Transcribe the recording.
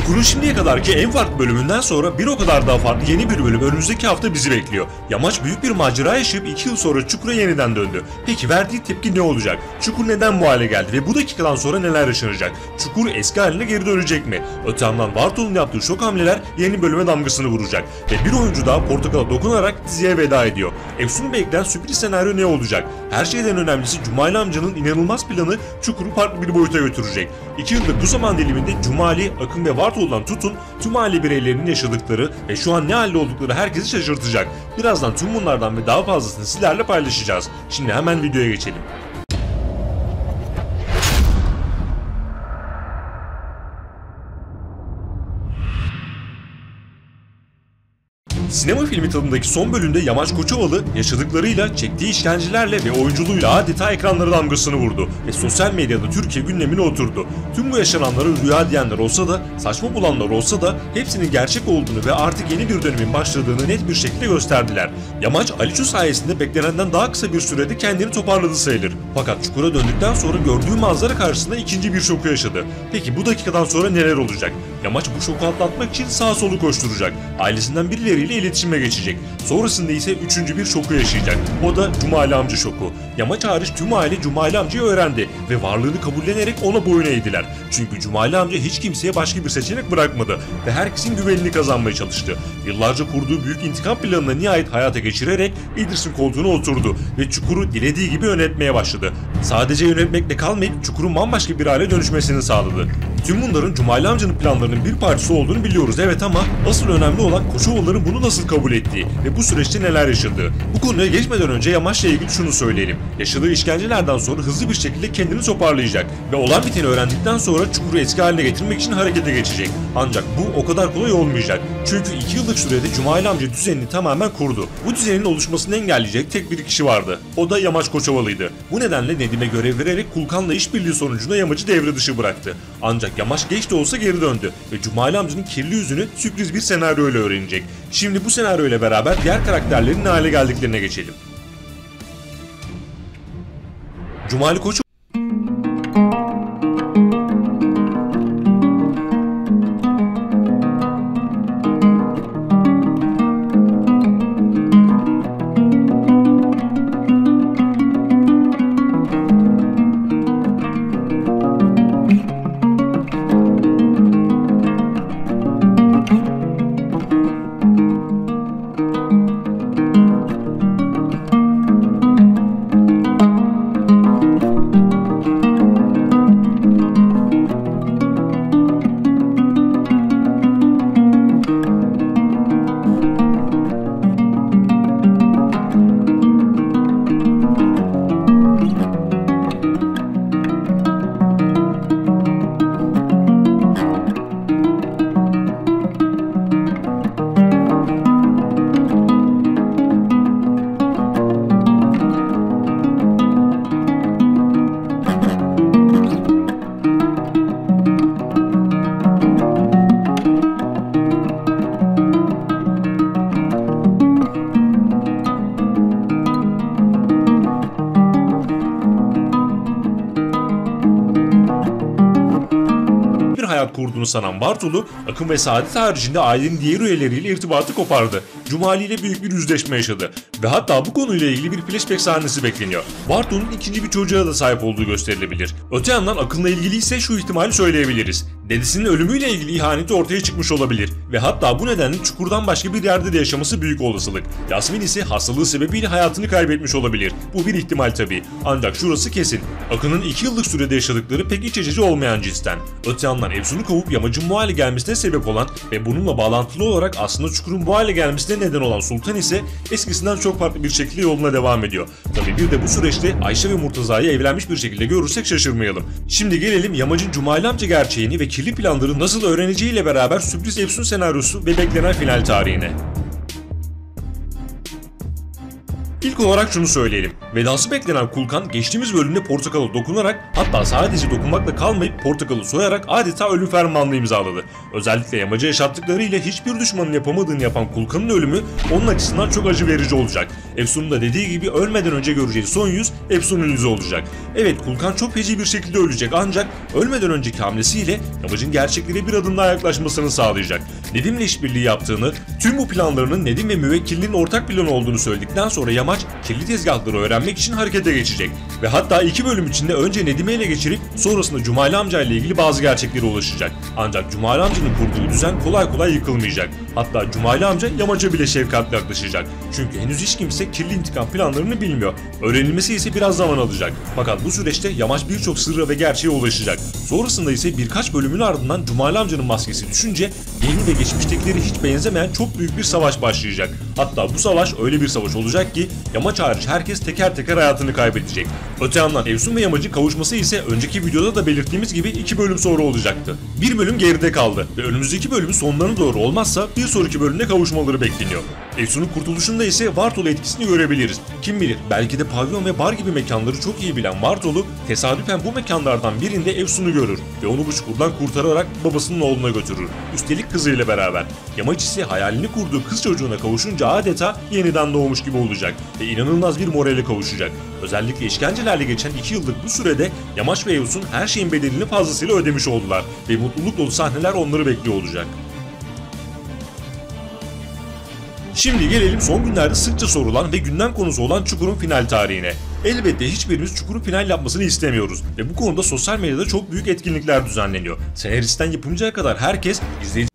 Çukur'un şimdiye kadarki en farklı bölümünden sonra bir o kadar daha farklı yeni bir bölüm önümüzdeki hafta bizi bekliyor. Yamaç büyük bir macera yaşayıp 2 yıl sonra Çukur'a yeniden döndü. Peki verdiği tepki ne olacak? Çukur neden bu hale geldi ve bu dakikadan sonra neler yaşanacak? Çukur eski haline geri dönecek mi? Öte yandan Bartol'un yaptığı şok hamleler yeni bölüme damgasını vuracak. Ve bir oyuncu daha portakala dokunarak diziye veda ediyor. Efsun'u bekleyen sürpriz senaryo ne olacak? Her şeyden önemlisi Cumali amcanın inanılmaz planı Çukur'u farklı bir boyuta götürecek. 2 yıllık bu zaman diliminde Cumali, Akın ve Bartol'dan tutun tüm aile bireylerinin yaşadıkları ve şu an ne halde oldukları herkesi şaşırtacak. Birazdan tüm bunlardan ve daha fazlasını sizlerle paylaşacağız. Şimdi hemen videoya geçelim. Sinema filmi tadındaki son bölümde Yamaç Koçovalı yaşadıklarıyla, çektiği işkencelerle ve oyunculuğuyla adeta ekranlara damgasını vurdu ve sosyal medyada Türkiye gündemine oturdu. Tüm bu yaşananlara rüya diyenler olsa da, saçma bulanlar olsa da hepsinin gerçek olduğunu ve artık yeni bir dönemin başladığını net bir şekilde gösterdiler. Yamaç, Aliço sayesinde beklenenden daha kısa bir sürede kendini toparladı sayılır. Fakat Çukur'a döndükten sonra gördüğü manzara karşısında ikinci bir şoku yaşadı. Peki bu dakikadan sonra neler olacak? Yamaç bu şoku atlatmak için sağa solu koşturacak. Ailesinden birileriyle iletişime geçecek. Sonrasında ise üçüncü bir şoku yaşayacak. O da Cumali amca şoku. Yamaç hariç tüm aile Cumali amcayı öğrendi ve varlığını kabullenerek ona boyun eğdiler. Çünkü Cumali amca hiç kimseye başka bir seçenek bırakmadı ve herkesin güvenini kazanmaya çalıştı. Yıllarca kurduğu büyük intikam planını nihayet hayata geçirerek İdris'in koltuğuna oturdu ve Çukur'u dilediği gibi yönetmeye başladı. Sadece yönetmekle kalmayıp Çukur'un bambaşka bir hale dönüşmesini sağladı. Tüm bunların Cumali amcanın planlarının bir parçası olduğunu biliyoruz, evet, ama asıl önemli olan Koçovalıların bunu nasıl kabul ettiği ve bu süreçte neler yaşadığı. Bu konuya geçmeden önce Yamaç'la ilgili şunu söyleyelim. Yaşadığı işkencelerden sonra hızlı bir şekilde kendini toparlayacak ve olan biteni öğrendikten sonra Çukur'u eski haline getirmek için harekete geçecek. Ancak bu o kadar kolay olmayacak. Çünkü 2 yıllık sürede Cumali amca düzenini tamamen kurdu. Bu düzenin oluşmasını engelleyecek tek bir kişi vardı. O da Yamaç Koçovalı'ydı. Bu nedenle Nedim'e görev vererek Kulkan'la işbirliği sonucunda Yamaç'ı devre dışı bıraktı. Ancak Yamaç geç de olsa geri döndü ve Cumali amcanın kirli yüzünü sürpriz bir senaryoyla öğrenecek. Şimdi bu senaryoyla beraber diğer karakterlerin ne hale geldiklerine geçelim. Cumali Koçovalı hayat kurduğunu sanan Bartol'u, Akın ve Saadet haricinde ailenin diğer üyeleriyle irtibatı kopardı. Cumali ile büyük bir yüzleşme yaşadı ve hatta bu konuyla ilgili bir flashback sahnesi bekleniyor. Bartol'un ikinci bir çocuğa da sahip olduğu gösterilebilir. Öte yandan Akın'la ilgili ise şu ihtimali söyleyebiliriz. Dedesinin ölümüyle ilgili ihaneti ortaya çıkmış olabilir ve hatta bu nedenle Çukur'dan başka bir yerde de yaşaması büyük olasılık. Yasmin ise hastalığı sebebiyle hayatını kaybetmiş olabilir. Bu bir ihtimal tabii. Ancak şurası kesin. Akın'ın 2 yıllık sürede yaşadıkları pek iç açıcı olmayan cinsten. Öte yandan Efsun'u kovup Yamaç'ın bu hale gelmesine sebep olan ve bununla bağlantılı olarak aslında Çukur'un bu hale gelmesine neden olan Sultan ise eskisinden çok farklı bir şekilde yoluna devam ediyor. Tabii bir de bu süreçte Ayşe ve Murtaza'yı evlenmiş bir şekilde görürsek şaşırmayalım. Şimdi gelelim Yamaç'ın Cumali amca gerçeğini ve kirli planları nasıl öğreneceğiyle beraber sürpriz Efsun senaryosu ve beklenen final tarihine. İlk İlk olarak şunu söyleyelim. Vedası beklenen Kulkan geçtiğimiz bölümde portakalı dokunarak, hatta sadece dokunmakla kalmayıp portakalı soyarak adeta ölüm fermanını imzaladı. Özellikle yamacı yaşattıklarıyla hiçbir düşmanın yapamadığını yapan Kulkan'ın ölümü onun açısından çok acı verici olacak. Efsun'un da dediği gibi ölmeden önce göreceği son yüz Efsun'un yüzü olacak. Evet, Kulkan çok feci bir şekilde ölecek ancak ölmeden önceki hamlesiyle yamacın gerçeklere bir adım daha yaklaşmasını sağlayacak. Nedim'le işbirliği yaptığını, tüm bu planlarının Nedim ve müvekkilinin ortak planı olduğunu söyledikten sonra yamaç kirli tezgahları öğrenmek için harekete geçecek. Ve hatta 2 bölüm içinde önce Nedim'i ele geçirip sonrasında Cumali amca ile ilgili bazı gerçeklere ulaşacak. Ancak Cumali amcanın kurduğu düzen kolay kolay yıkılmayacak. Hatta Cumali amca yamaca bile şefkatle yaklaşacak. Çünkü henüz hiç kimse kirli intikam planlarını bilmiyor. Öğrenilmesi ise biraz zaman alacak. Fakat bu süreçte yamaç birçok sırra ve gerçeğe ulaşacak. Sonrasında ise birkaç bölümün ardından Cumali amcanın maskesi düşünce yeni ve geçmiştekileri hiç benzemeyen çok büyük bir savaş başlayacak. Hatta bu savaş öyle bir savaş olacak ki yamaç hariç herkes teker teker hayatını kaybedecek. Öte yandan Efsun ve yamacın kavuşması ise önceki videoda da belirttiğimiz gibi 2 bölüm sonra olacaktı. Bir bölüm geride kaldı ve önümüzdeki bölümün sonlarına doğru olmazsa bir sonraki bölümde kavuşmaları bekleniyor. Efsun'un kurtuluşunda ise Vartolu etkisini görebiliriz. Kim bilir, belki de pavyon ve bar gibi mekanları çok iyi bilen Vartolu tesadüfen bu mekanlardan birinde Efsun'u görür ve onu bu çukurdan kurtararak babasının oğluna götürür. Üstelik kızıyla beraber. Yamaç ise hayalini kurduğu kız çocuğuna kavuşunca adeta yeniden doğmuş gibi olacak ve inanılmaz bir morale kavuşacak. Özellikle işkencelerle geçen 2 yıllık bu sürede Yamaç ve Efsun her şeyin bedelini fazlasıyla ödemiş oldular ve mutluluk dolu sahneler onları bekliyor olacak. Şimdi gelelim son günlerde sıkça sorulan ve gündem konusu olan Çukur'un final tarihine. Elbette hiçbirimiz Çukur'un final yapmasını istemiyoruz ve bu konuda sosyal medyada çok büyük etkinlikler düzenleniyor. Senaristten yapımcıya kadar herkes izleyicilerin